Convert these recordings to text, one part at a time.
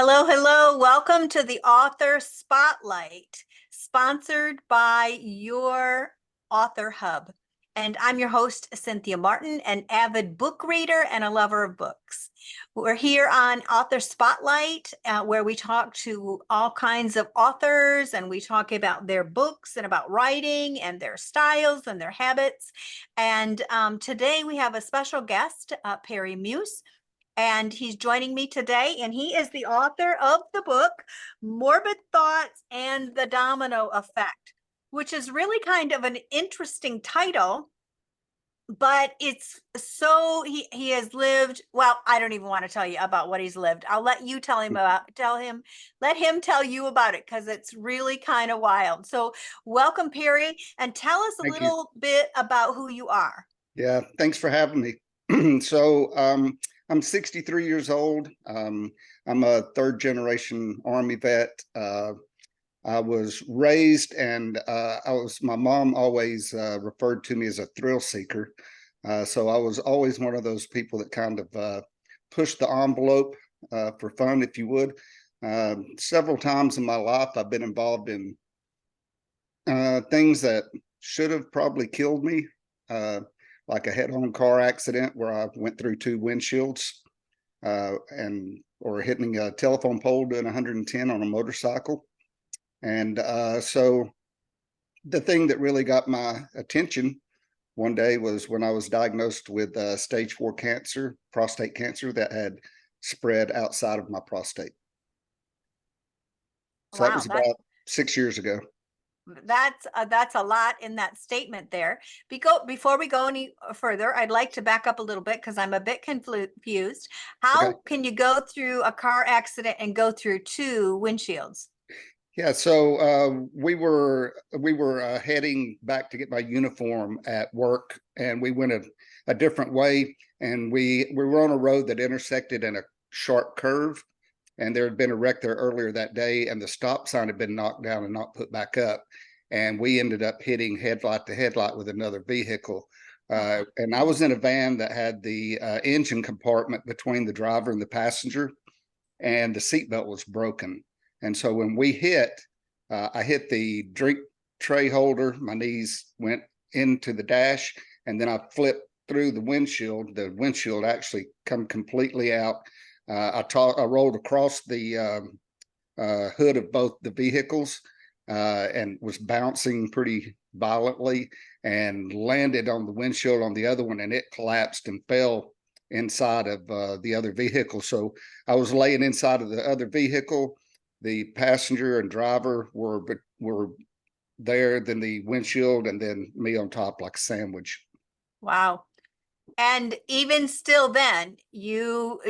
Hello, hello. Welcome to the Author Spotlight, sponsored by your Author Hub. And I'm your host, Cynthia Martin, an avid book reader and a lover of books. We're here on Author Spotlight, where we talk to all kinds of authors and we talk about their books and about writing and their styles and their habits. And today we have a special guest, Perry Muse. And he's joining me today, and he is the author of the book, Morbid Thoughts and the Domino Effect, which is really kind of an interesting title, but it's so he has lived, well, I don't even want to tell you about what he's lived. I'll let you let him tell you about it because it's really kind of wild. So welcome, Perry, and tell us a Thank you. little bit about who you are. Yeah, thanks for having me. I'm 63 years old. I'm a third generation Army vet. I was raised and my mom always referred to me as a thrill seeker. So I was always one of those people that kind of pushed the envelope for fun, if you would. Several times in my life, I've been involved in things that should have probably killed me. Like a head-on car accident where I went through two windshields or hitting a telephone pole doing 110 on a motorcycle. And so the thing that really got my attention one day was when I was diagnosed with stage 4 cancer, prostate cancer that had spread outside of my prostate. So that Wow, was about 6 years ago. that's a lot in that statement there. Before we go any further, I'd like to back up a little bit because I'm a bit confused. Okay. How can you go through a car accident and go through two windshields? Yeah, so we were heading back to get my uniform at work, and we went a different way, and we were on a road that intersected in a sharp curve, and there had been a wreck there earlier that day, and the stop sign had been knocked down and not put back up, and we ended up hitting headlight to headlight with another vehicle. And I was in a van that had the engine compartment between the driver and the passenger, and the seatbelt was broken. And so when we hit, I hit the drink tray holder, my knees went into the dash, and then I flipped through the windshield. The windshield actually come completely out. I rolled across the hood of both the vehicles and was bouncing pretty violently and landed on the windshield on the other one, and it collapsed and fell inside of the other vehicle. So I was laying inside of the other vehicle. The passenger and driver were there, then the windshield, and then me on top like a sandwich. Wow. And even still then, you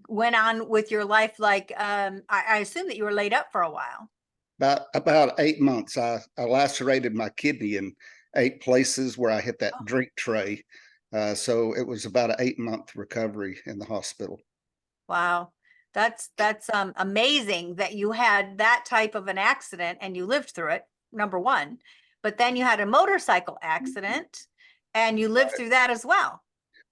went on with your life like I assume that you were laid up for a while. About 8 months. I lacerated my kidney in 8 places where I hit that Oh, drink tray. So it was about an 8 month recovery in the hospital. wow. That's amazing that you had that type of an accident and you lived through it, number one. But then you had a motorcycle accident and you lived through that as well.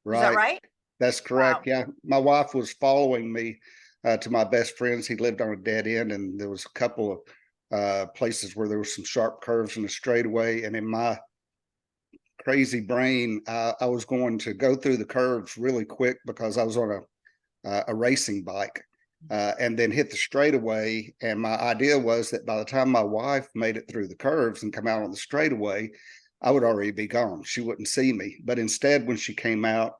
Is that Right. right? That's Wow. correct. Yeah. My wife was following me to my best friends. He lived on a dead end, and there was a couple of places where there were some sharp curves in the straightaway. And in my crazy brain, I was going to go through the curves really quick because I was on a racing bike, and then hit the straightaway. And my idea was that by the time my wife made it through the curves and come out on the straightaway, I would already be gone. She wouldn't see me. But instead, when she came out,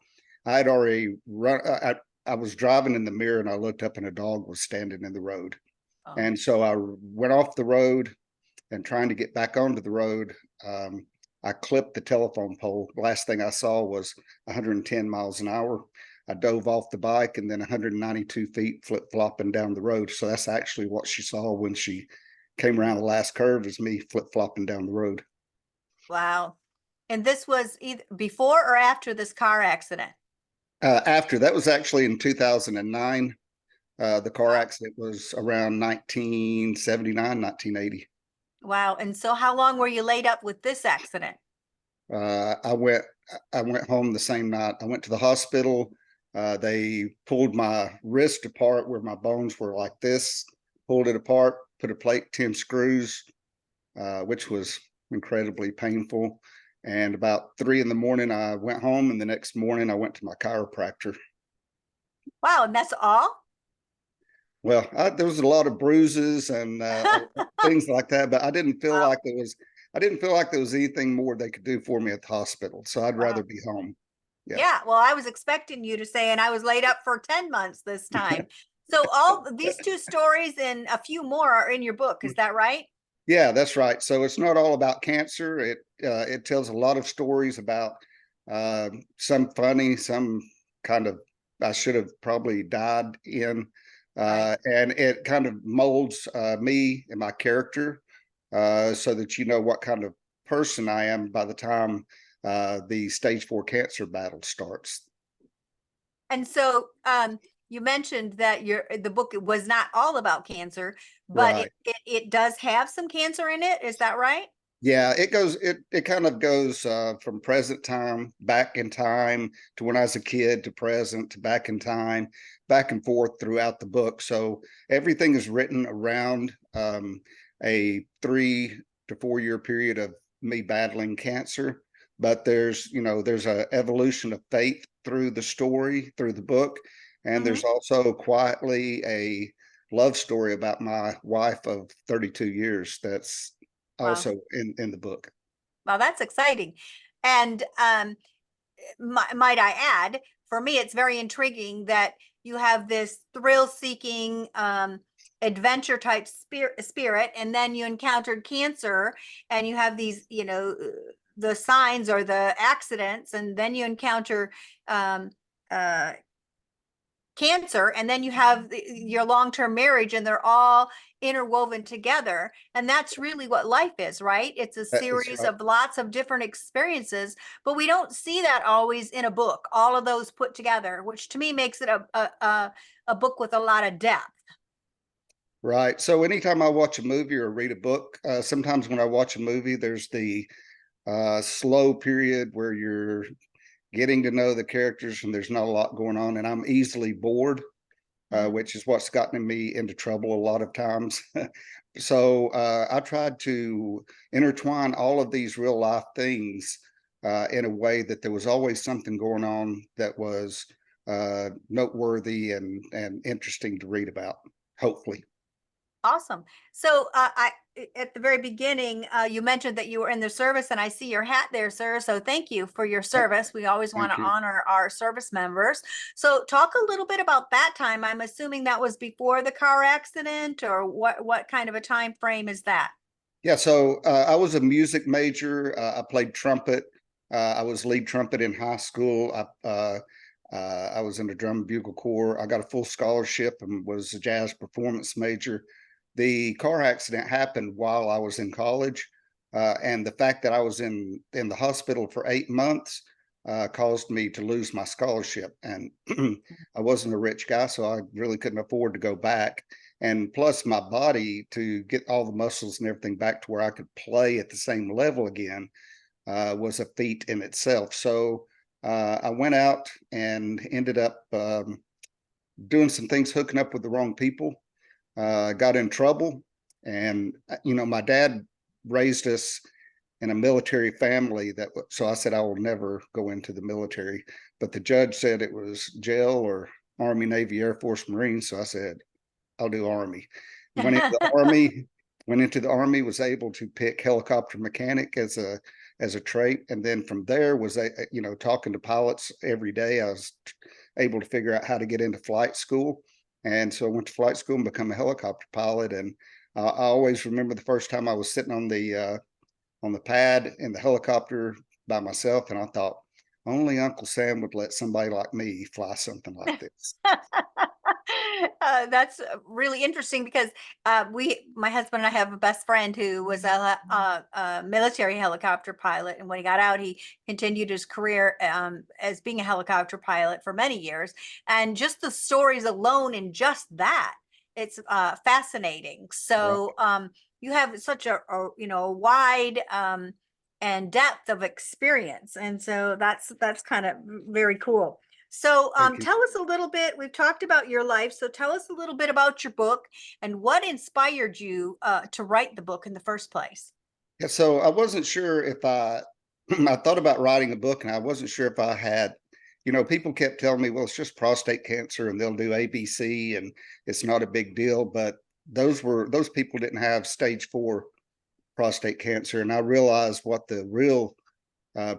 I had already run. I was driving in the mirror, and I looked up, and a dog was standing in the road. Oh, And so I went off the road, and trying to get back onto the road, I clipped the telephone pole. The last thing I saw was 110 miles an hour. I dove off the bike, and then 192 feet flip flopping down the road. So that's actually what she saw when she came around the last curve, is me flip flopping down the road. wow. And this was either before or after this car accident? After that was actually in 2009. The car Wow. accident was around 1979, 1980. Wow. And so how long were you laid up with this accident? Uh, I went I went home the same night. I went to the hospital They pulled my wrist apart where my bones were like this, pulled it apart, put a plate, 10 screws, which was incredibly painful. And about 3 in the morning, I went home, and the next morning I went to my chiropractor. Wow, and that's all? Well, there was a lot of bruises and things like that, but Wow. I didn't feel like there was anything more they could do for me at the hospital. So I'd rather Wow. be home. Yeah. Yeah, well, I was expecting you to say, and I was laid up for 10 months this time. So all these two stories and a few more are in your book. Is that right? Yeah, that's right. So it's not all about cancer. It tells a lot of stories about some funny, some kind of I should have probably died in, Right. and it kind of molds me and my character, so that you know what kind of person I am by the time the stage 4 cancer battle starts. And so you mentioned that the book was not all about cancer, but Right. it does have some cancer in it. Is that right? Yeah, it kind of goes from present time back in time to when I was a kid to present to back in time, back and forth throughout the book. So everything is written around a 3 to 4 year period of me battling cancer. But there's a evolution of faith through the story, through the book, and Hmm. there's also quietly a love story about my wife of 32 years that's Wow. also in the book. Well, that's exciting. And might I add, for me, it's very intriguing that you have this thrill-seeking, adventure type spirit, and then you encountered cancer, and you have these, the signs or the accidents, and then you encounter um, uh, cancer, and then you have your long-term marriage, and they're all interwoven together. And that's really what life is, right? It's a That's series right. of lots of different experiences, but we don't see that always in a book, all of those put together, which to me makes it a book with a lot of depth. Right. So anytime I watch a movie or read a book, sometimes when I watch a movie, there's the slow period where you're getting to know the characters and there's not a lot going on, and I'm easily bored, Mhm. which is what's gotten me into trouble a lot of times. So I tried to intertwine all of these real life things in a way that there was always something going on that was noteworthy and interesting to read about, hopefully. Awesome. So, at the very beginning, you mentioned that you were in the service, and I see your hat there, sir. So, thank you for your Th- service. We always want Thank to you. honor our service members. So, talk a little bit about that time. I'm assuming that was before the car accident, or what kind of a time frame is that? Yeah, so I was a music major. I played trumpet. I was lead trumpet in high school. I was in the drum and bugle corps. I got a full scholarship and was a jazz performance major. The car accident happened while I was in college, and the fact that I was in the hospital for 8 months caused me to lose my scholarship. And I wasn't a rich guy, so I really couldn't afford to go back, and plus my body to get all the muscles and everything back to where I could play at the same level again was a feat in itself. So I went out and ended up doing some things, hooking up with the wrong people, got in trouble. And, my dad raised us in a military family so I said, I will never go into the military. But the judge said it was jail or Army, Navy, Air Force, Marines. So I said, I'll do Army. Went into the Army, was able to pick helicopter mechanic as a trait. And then from there was talking to pilots every day. I was able to figure out how to get into flight school. And so I went to flight school and become a helicopter pilot. And I always remember the first time I was sitting on the pad in the helicopter by myself, and I thought, only Uncle Sam would let somebody like me fly something like this. That's really interesting because my husband and I have a best friend who was a military helicopter pilot, and when he got out, he continued his career as being a helicopter pilot for many years. And just the stories alone, in just that, it's fascinating. Right. So you have such a wide and depth of experience, and so that's kind of very cool. So Thank you. tell us a little bit. We've talked about your life. So tell us a little bit about your book and what inspired you to write the book in the first place. Yeah, so I wasn't sure if I I thought about writing a book and I wasn't sure if I had, people kept telling me, well, it's just prostate cancer and they'll do ABC and it's not a big deal. But those people didn't have stage 4 prostate cancer. And I realized what the real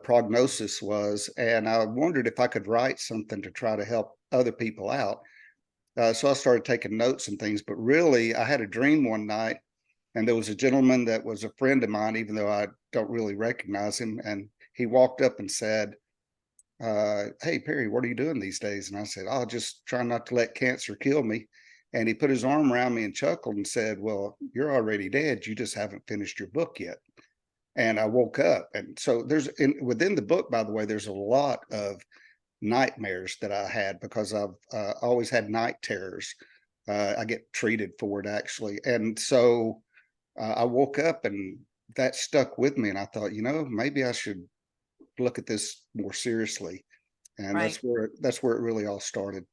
prognosis was. And I wondered if I could write something to try to help other people out. So I started taking notes and things, but really I had a dream one night and there was a gentleman that was a friend of mine, even though I don't really recognize him. And he walked up and said, hey, Perry, what are you doing these days? And I said, oh, just trying not to let cancer kill me. And he put his arm around me and chuckled and said, well, you're already dead. You just haven't finished your book yet. And I woke up. And so within the book, by the way, there's a lot of nightmares that I had because I've always had night terrors. I get treated for it actually. And so I woke up and that stuck with me. And I thought, maybe I should look at this more seriously. And Right. that's where it really all started.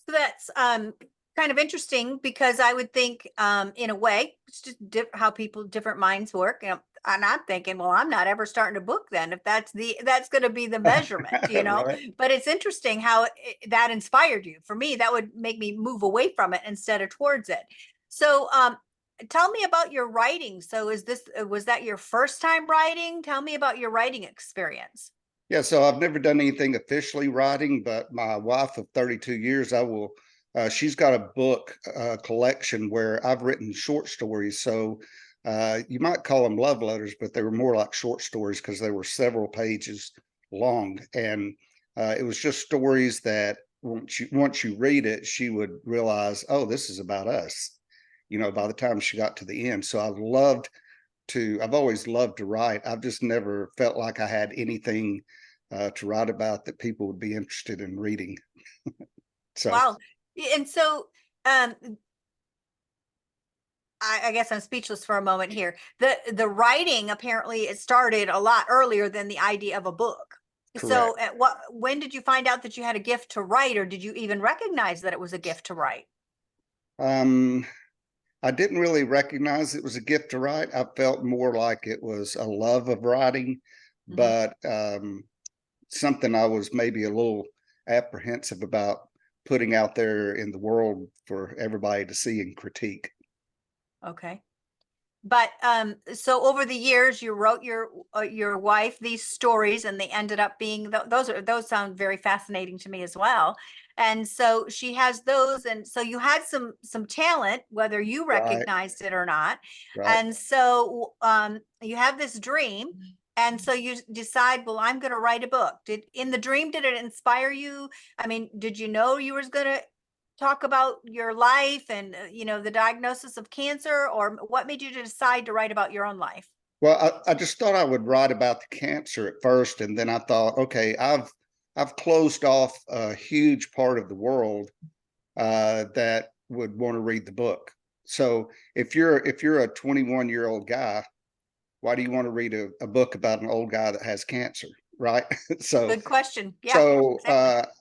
So that's kind of interesting because I would think, in a way, it's just how people different minds work. And I'm thinking, well, I'm not ever starting a book then if that's going to be the measurement, Right. But it's interesting how that inspired you. For me, that would make me move away from it instead of towards it. So, tell me about your writing. So, was that your first time writing? Tell me about your writing experience. Yeah, so I've never done anything officially writing, but my wife of 32 years, she's got a book collection where I've written short stories. So you might call them love letters, but they were more like short stories because they were several pages long. And it was just stories that once you read it, she would realize, oh, this is about us, by the time she got to the end. So I've always loved to write. I've just never felt like I had anything to write about that people would be interested in reading. So Wow. And so, um, I guess I'm speechless for a moment here. The writing apparently it started a lot earlier than the idea of a book. correct. So when did you find out that you had a gift to write, or did you even recognize that it was a gift to write? Um, I didn't really recognize it was a gift to write. I felt more like it was a love of writing, Hmm. but something I was maybe a little apprehensive about putting out there in the world for everybody to see and critique. Okay. But so over the years, you wrote your wife these stories, and they ended up being those sound very fascinating to me as well. And so she has those, and so you had some talent, whether you Right, recognized it or not. right. And so you have this dream, and so you decide, well, I'm going to write a book. Did in the dream did it inspire you? I mean, did you know you was going to talk about your life and the diagnosis of cancer, or what made you decide to write about your own life? Well, I just thought I would write about the cancer at first, and then I thought, okay, I've closed off a huge part of the world that would want to read the book. So if you're a 21-year-old guy, why do you want to read a book about an old guy that has cancer, right? so Good question. Yeah, so exactly.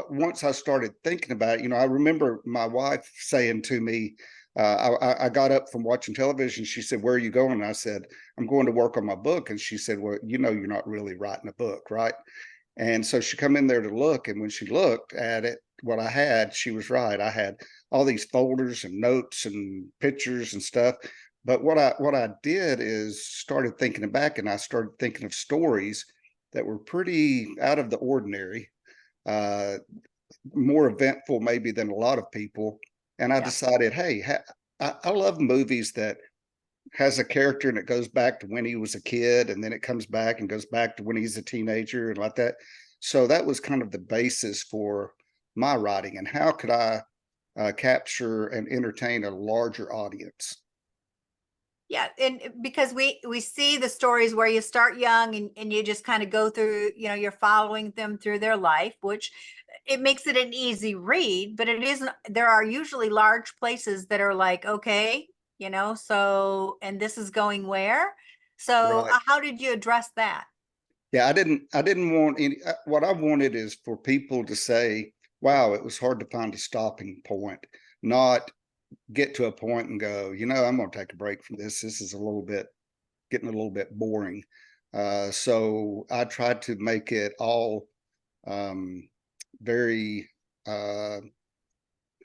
once I started thinking about it, I remember my wife saying to me, I got up from watching television. She said, "Where are you going?" And I said, "I'm going to work on my book." And she said, "Well, you're not really writing a book, right?" And so she come in there to look, and when she looked at it, what I had, she was right. I had all these folders and notes and pictures and stuff. But what I did is started thinking back, and I started thinking of stories that were pretty out of the ordinary, uh, more eventful maybe than a lot of people. And I Yeah. decided, hey, I love movies that has a character and it goes back to when he was a kid and then it comes back and goes back to when he's a teenager and like that. So that was kind of the basis for my writing and how could I capture and entertain a larger audience. Yeah, and because we see the stories where you start young and you just kind of go through, you're following them through their life, which it makes it an easy read, but it isn't. There are usually large places that are like, okay, so and this is going where. So Right. how did you address that? Yeah, I didn't want any, what I wanted is for people to say, wow, it was hard to find a stopping point, not get to a point and go, I'm going to take a break from this. This is getting a little bit boring. So I tried to make it all um, very uh,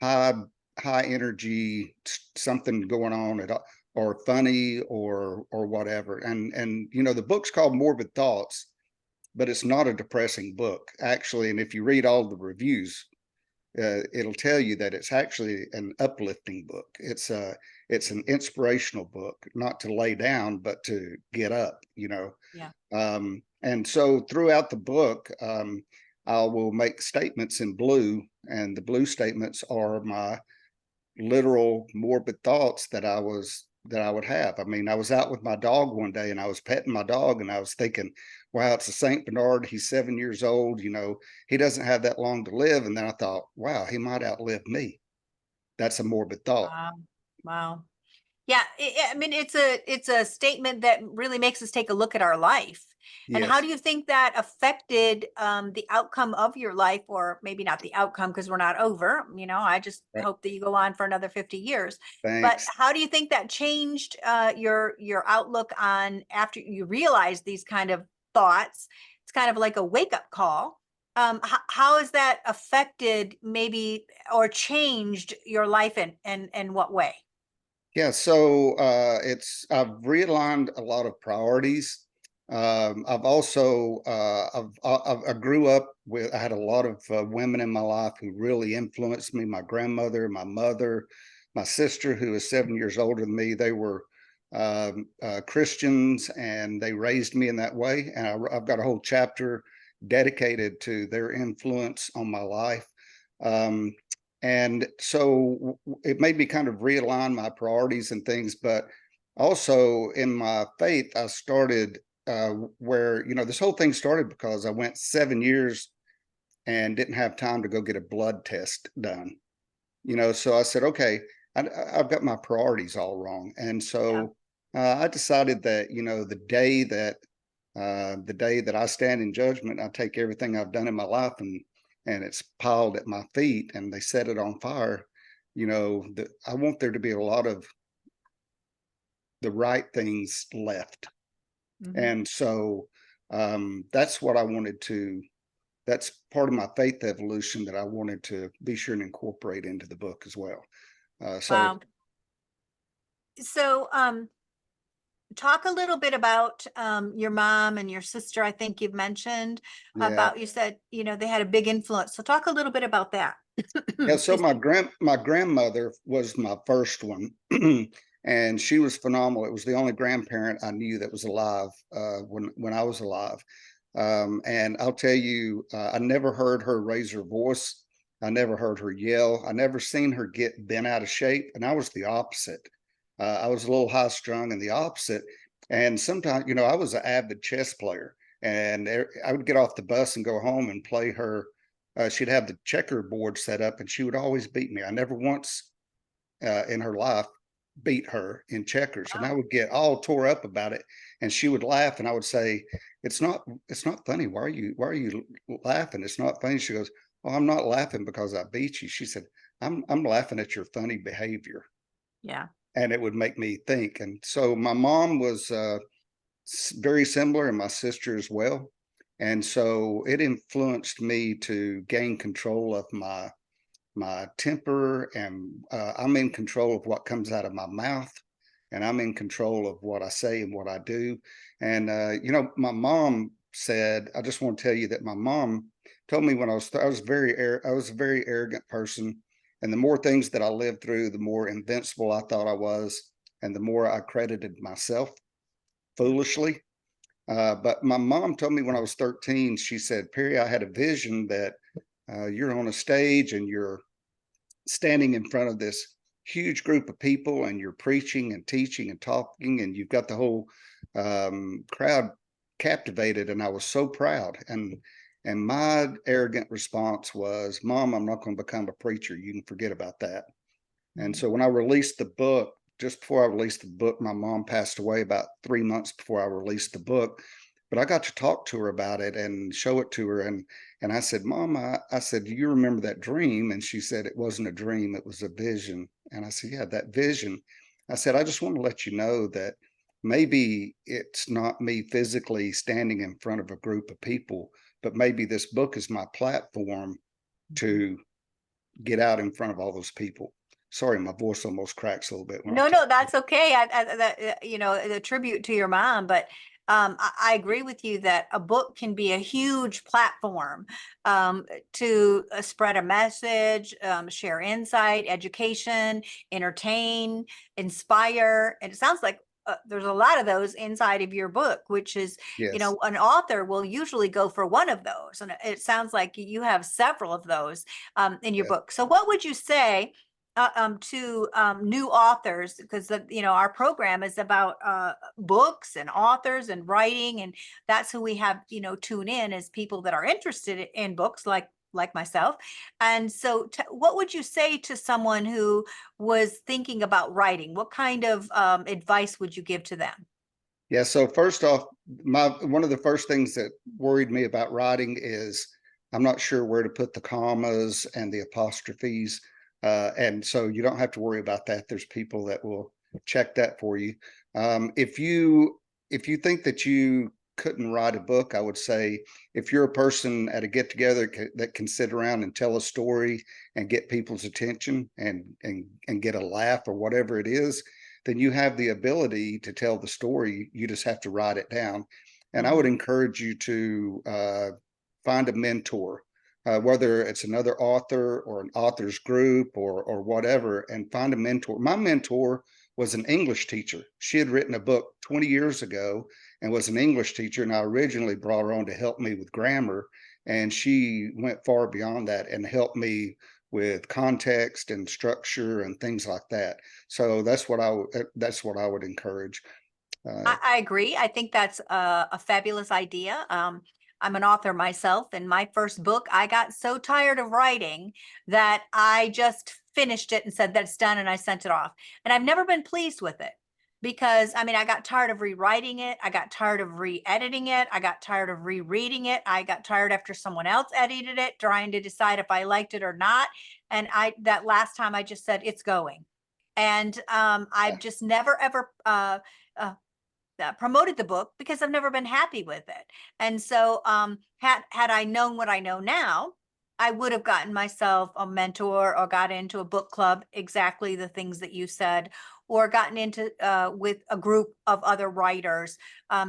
high high energy, something going on at or funny or whatever. And the book's called Morbid Thoughts, but it's not a depressing book actually. And if you read all the reviews, it'll tell you that it's actually an uplifting book. It's an inspirational book, not to lay down, but to get up. Yeah. And so throughout the book, I will make statements in blue, and the blue statements are my literal morbid thoughts that I would have. I mean, I was out with my dog one day and I was petting my dog and I was thinking, wow, it's a Saint Bernard. He's 7 years old. He doesn't have that long to live. And then I thought, wow, he might outlive me. That's a morbid thought. Wow. Wow. Yeah, I mean, it's a statement that really makes us take a look at our life. And how Yes. do you think that affected the outcome of your life, or maybe not the outcome because we're not over? I just Right. hope that you go on for another 50 years. But Thanks. how do you think that changed your outlook on after you realize these kind of thoughts? It's kind of like a wake up call. How has that affected maybe or changed your life in what way? Yeah, so I've realigned a lot of priorities. I've also I grew up with, I had a lot of women in my life who really influenced me. My grandmother, my mother, my sister, who is 7 years older than me. They were Christians, and they raised me in that way. And I've got a whole chapter dedicated to their influence on my life. Um, and so it made me kind of realign my priorities and things. But also in my faith, I started where, this whole thing started because I went 7 years and didn't have time to go get a blood test done. So I said, okay, I've got my priorities all wrong. And Yeah. so I decided that, the day that I stand in judgment, I take everything I've done in my life and it's piled at my feet and they set it on fire. That I want there to be a lot of the right things left. Mhm. And so that's what I wanted to. That's part of my faith evolution that I wanted to be sure and incorporate into the book as well. So Wow. So, talk a little bit about your mom and your sister. I think you've mentioned yeah, about, you said, they had a big influence. So talk a little bit about that. yeah. So Excuse me. my grandmother was my first one, and she was phenomenal. It was the only grandparent I knew that was alive when I was alive. And I'll tell you, I never heard her raise her voice. I never heard her yell. I never seen her get bent out of shape. And I was the opposite. I was a little high strung and the opposite. And sometimes, I was an avid chess player, and I would get off the bus and go home and play her. She'd have the checkerboard set up, and she would always beat me. I never once in her life beat her in checkers, and I Wow. would get all tore up about it, and she would laugh, and I would say, it's not funny. Why are you laughing? It's not funny." She goes, "Well, I'm not laughing because I beat you." She said, I'm laughing at your funny behavior." Yeah. And it would make me think. And so my mom was very similar, and my sister as well. And so it influenced me to gain control of my temper, and I'm in control of what comes out of my mouth, and I'm in control of what I say and what I do. And my mom said, I just want to tell you that my mom told me when I was a very arrogant person, and the more things that I lived through, the more invincible I thought I was, and the more I credited myself foolishly. But my mom told me when I was 13, she said, Perry, I had a vision that you're on a stage and you're standing in front of this huge group of people and you're preaching and teaching and talking, and you've got the whole crowd captivated. And I was so proud. And my arrogant response was, Mom, I'm not going to become a preacher. You can forget about that. And Mhm. so when I released the book, just before I released the book, my mom passed away about 3 months before I released the book. but I got to talk to her about it and show it to her. And I said, Mom, I said, do you remember that dream? And she said, it wasn't a dream, it was a vision. And I said, yeah, that vision. I said, I just want to let you know that maybe it's not me physically standing in front of a group of people, but maybe this book is my platform to get out in front of all those people. Sorry, my voice almost cracks a little bit when I No, talk. no, that's okay. You know, the tribute to your mom, but I agree with you that a book can be a huge platform to spread a message, share insight, education, entertain, inspire. And it sounds like there's a lot of those inside of your book, which is, you Yes, know, an author will usually go for one of those. And it sounds like you have several of those in your yes. book. So what would you say to new authors, because you know our program is about books and authors and writing, and that's who we have, you know, tune in as people that are interested in books, like myself. And so what would you say to someone who was thinking about writing? What kind of advice would you give to them? Yeah. So first off, my one of the first things that worried me about writing is I'm not sure where to put the commas and the apostrophes. And so you don't have to worry about that. There's people that will check that for you. If you think that you couldn't write a book, I would say if you're a person at a get together that can sit around and tell a story and get people's attention and get a laugh or whatever it is, then you have the ability to tell the story. You just have to write it down. And I would Mhm. encourage you to find a mentor, whether it's another author or an author's group or whatever, and find a mentor. My mentor was an English teacher. She had written a book 20 years ago and was an English teacher. And I originally brought her on to help me with grammar. And she went far beyond that and helped me with context and structure and things like that. So that's what I would encourage. Uh, I agree. I think that's a fabulous idea. I'm an author myself, and my first book, I got so tired of writing that I just finished it and said that's done, and I sent it off. And I've never been pleased with it because I mean, I got tired of rewriting it. I got tired of re-editing it. I got tired of rereading it. I got tired after someone else edited it, trying to decide if I liked it or not. And that last time I just said it's going. And yeah, I've just never ever uh, promoted the book because I've never been happy with it. And so, had I known what I know now, I would have gotten myself a mentor or got into a book club, exactly the things that you said, or gotten into with a group of other writers,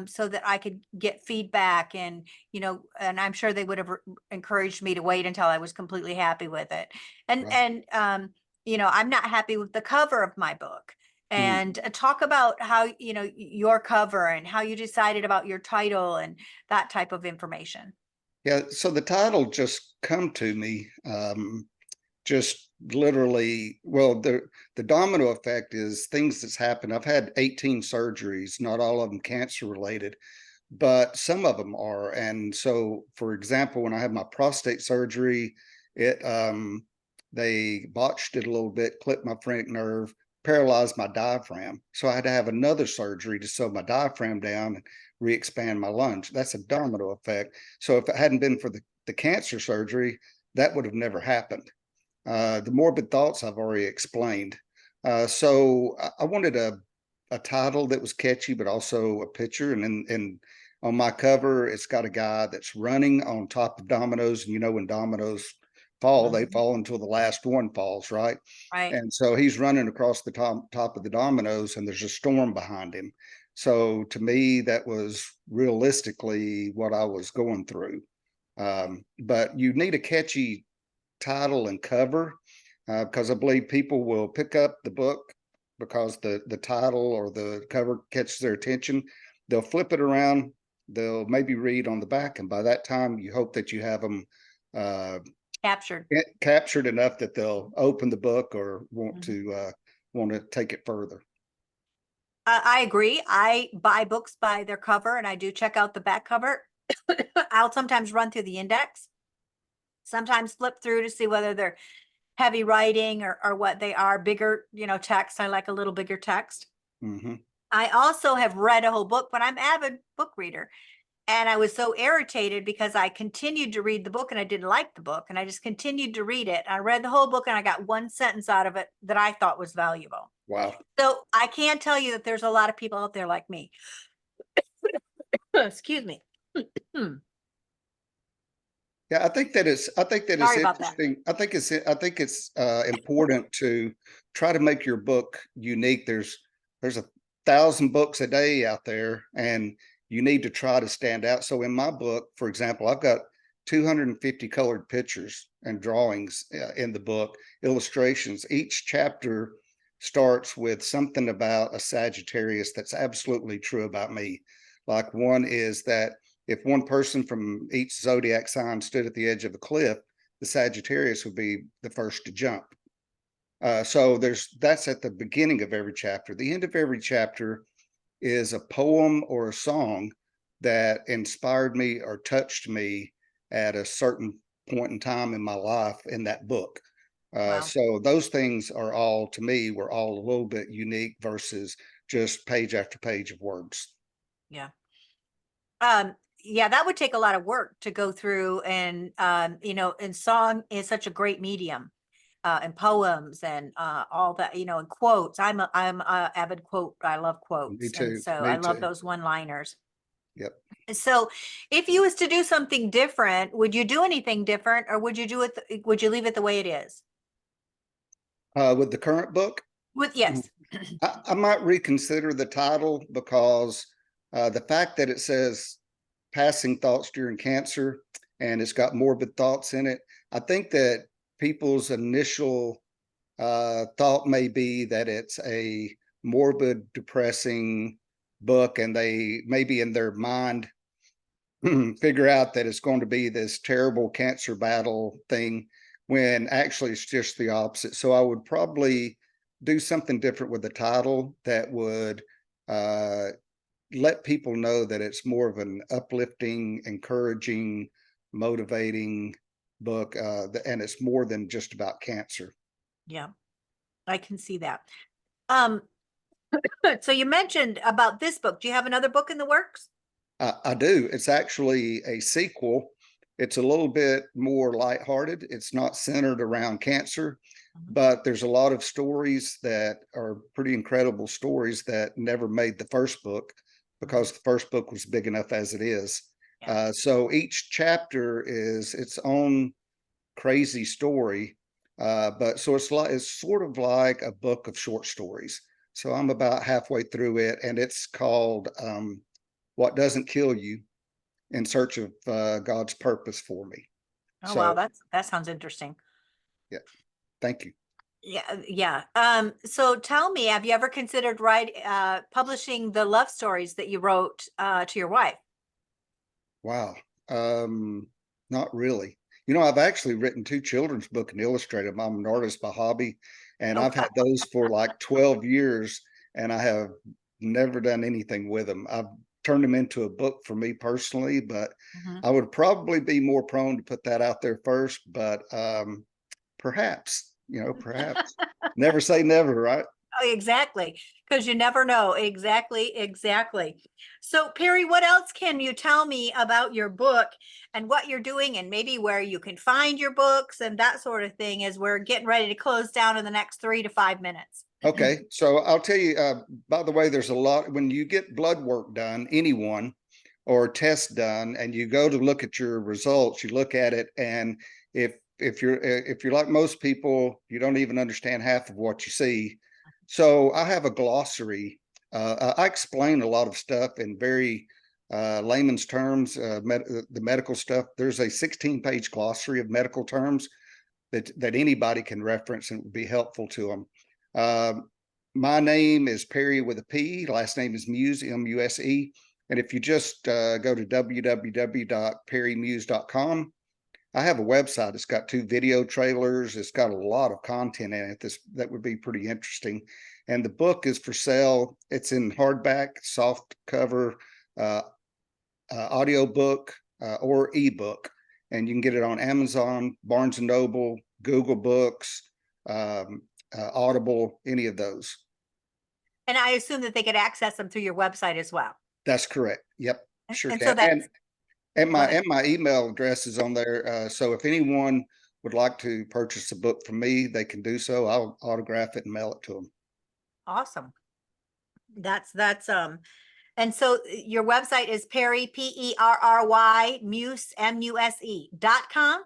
so that I could get feedback, and you know, and I'm sure they would have encouraged me to wait until I was completely happy with it. right. And you know, I'm not happy with the cover of my book. Mm. And talk about how, you know, your cover and how you decided about your title and that type of information. Yeah. So the title just come to me. Just literally, well, the domino effect is things that's happened. I've had 18 surgeries, not all of them cancer related, but some of them are. And so, for example, when I had my prostate surgery, it they botched it a little bit, clipped my phrenic nerve, paralyzed my diaphragm. So I had to have another surgery to sew my diaphragm down and re-expand my lungs. That's a domino effect. So if it hadn't been for the cancer surgery, that would have never happened. The morbid thoughts I've already explained. So I wanted a title that was catchy, but also a picture. And on my cover, it's got a guy that's running on top of dominoes. And you know, when dominoes fall, they Mhm. fall until the last one falls, right? Right. And so he's running across the top of the dominoes, and there's a storm behind him. So to me, that was realistically what I was going through. But you need a catchy title and cover because I believe people will pick up the book because the title or the cover catches their attention. They'll flip it around. They'll maybe read on the back, and by that time, you hope that you have them uh, Captured. captured enough that they'll open the book or Mhm. want to take it further. I agree. I buy books by their cover, and I do check out the back cover. I'll sometimes run through the index, sometimes flip through to see whether they're heavy writing or what they are, bigger, you know, text. I like a little bigger text. Hmm. I also have read a whole book, but I'm avid book reader. And I was so irritated because I continued to read the book and I didn't like the book. And I just continued to read it. I read the whole book and I got one sentence out of it that I thought was valuable. Wow. So I can't tell you that there's a lot of people out there like me. Excuse me. Yeah, I think that it's Sorry about that. interesting. I think it's important to try to make your book unique. There's 1,000 books a day out there, and you need to try to stand out. So in my book, for example, I've got 250 colored pictures and drawings in the book, illustrations. Each chapter starts with something about a Sagittarius that's absolutely true about me. Like one is that if one person from each zodiac sign stood at the edge of a cliff, the Sagittarius would be the first to jump. So that's at the beginning of every chapter. The end of every chapter is a poem or a song that inspired me or touched me at a certain point in time in my life in that book. Wow. So those things are all, to me, were all a little bit unique versus just page after page of words. Yeah. Yeah, that would take a lot of work to go through, and and song is such a great medium, and poems and all that, and quotes. I'm a avid quote. I love Me quotes, and too. so I Me love too. those one-liners. Yep. So, if you was to do something different, would you do anything different, or would you would you leave it the way it is? With the current book, With yes. I might reconsider the title because the fact that it says passing thoughts during cancer and it's got morbid thoughts in it, I think that people's initial thought may be that it's a morbid, depressing book, and they maybe in their mind figure out that it's going to be this terrible cancer battle thing when actually it's just the opposite. So I would probably do something different with the title that would uh, let people know that it's more of an uplifting, encouraging, motivating book, and it's more than just about cancer. Yeah, I can see that. Um, so you mentioned about this book. Do you have another book in the works? I do. It's actually a sequel. It's a little bit more lighthearted. It's not centered around cancer, Mhm. but there's a lot of stories that are pretty incredible stories that never made the first book Mhm. because the first book was big enough as it is. Yeah. So each chapter is its own crazy story. But so it's sort of like a book of short stories. So I'm about halfway through it, and it's called What Doesn't Kill You, in search of God's purpose for me. Oh wow, So that sounds interesting. yeah, thank you. Yeah, yeah. So tell me, have you ever considered publishing the love stories that you wrote to your wife? Wow. Um, Not really. I've actually written two children's book and illustrated them. I'm an artist by hobby, and Oh, I've had those for like 12 years, and I have never done anything with them. I've turned them into a book for me personally, but mhm. I would probably be more prone to put that out there first. But perhaps, perhaps. Never say never, right? Oh, exactly. Because you never know. Exactly, exactly. So, Perry, what else can you tell me about your book and what you're doing, and maybe where you can find your books and that sort of thing, as we're getting ready to close down in the next 3 to 5 minutes? Okay, so I'll tell you, by the way, there's a lot when you get blood work done, anyone, or tests done, and you go to look at your results, you look at it, and if you're like most people, you don't even understand half of what you see. So I have a glossary. I explain a lot of stuff in very layman's terms, the medical stuff. There's a 16-page glossary of medical terms that anybody can reference and would be helpful to them. My name is Perry with a P. Last name is Muse, Muse. And if you just go to www.perrymuse.com, I have a website. It's got 2 video trailers. It's got a lot of content in it that would be pretty interesting. And the book is for sale. It's in hardback, soft cover, uh, audio book, or ebook, and you can get it on Amazon, Barnes and Noble, Google Books, Audible, any of those. And I assume that they could access them through your website as well. That's correct. Yep. Sure And so can. that's, And go my ahead. email address is on there. So if anyone would like to purchase a book from me, they can do so. I'll autograph it and mail it to them. Awesome. That's and so your website is Perry, Perry, Muse, Muse.com.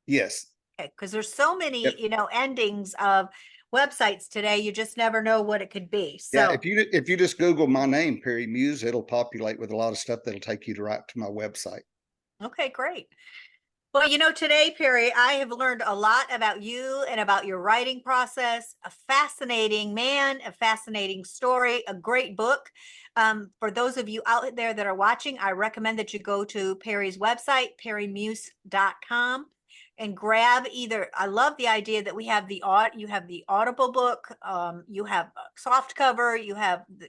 Yes. Okay, because there's so many, Yep. endings of websites today, you just never know what it could be. Yeah. So, If you just Google my name, Perry Muse, it'll populate with a lot of stuff that'll take you right to my website. okay, great. Well, today, Perry, I have learned a lot about you and about your writing process. A fascinating man, a fascinating story, a great book. For those of you out there that are watching, I recommend that you go to Perry's website, perrymuse.com, and grab either. I love the idea that you have the Audible book, you have a soft cover, you have the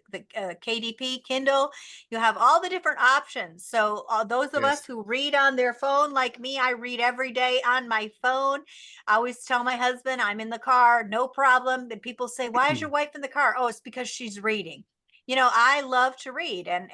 KDP Kindle, you have all the different options. So those of us Yes. who read on their phone, like me, I read every day on my phone. I always tell my husband I'm in the car, no problem. And people say, "Why is your wife in the car?" Oh, it's because she's reading. I love to read, and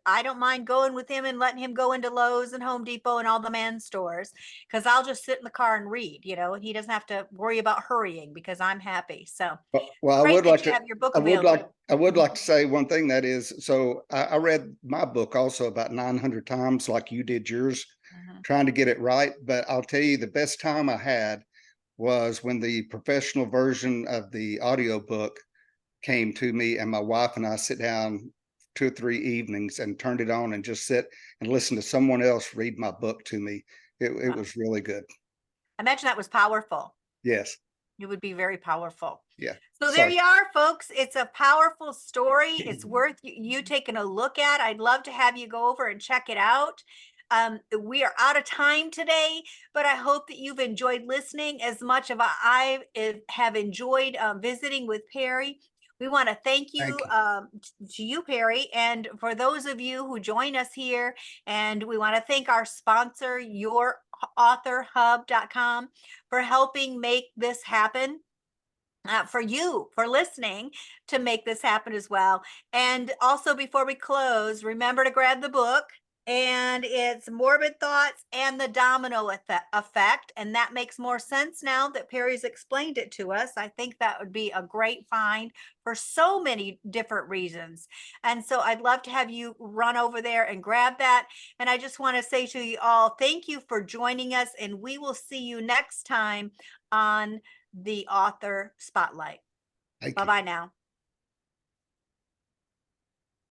I don't mind going with him and letting him go into Lowe's and Home Depot and all the man stores, because I'll just sit in the car and read, and he doesn't have to worry about hurrying because I'm happy. So Well, I great would like that you to, have your book I would like, available. I would like to say one thing that is, so I read my book also about 900 times, like you did yours, Mhm. trying to get it right. But I'll tell you, the best time I had was when the professional version of the audiobook came to me, and my wife and I sit down 2 or 3 evenings and turned it on and just sit and listen to someone else read my book to me. It Wow. was really good. I imagine that was powerful. Yes. It would be very powerful. Yeah. So there Sorry. you are, folks. It's a powerful story. It's worth you taking a look at. I'd love to have you go over and check it out. We are out of time today, but I hope that you've enjoyed listening as much as I have enjoyed visiting with Perry. We want to thank Thank you you. to you, Perry, and for those of you who join us here. And we want to thank our sponsor, yourauthorhub.com, for helping make this happen, for you for listening to make this happen as well. And also, before we close, remember to grab the book. And it's Morbid Thoughts and the Domino Effect. And that makes more sense now that Perry's explained it to us. I think that would be a great find for so many different reasons. And so I'd love to have you run over there and grab that. And I just want to say to you all, thank you for joining us. And we will see you next time on the Author Spotlight. Thank Bye you. bye now.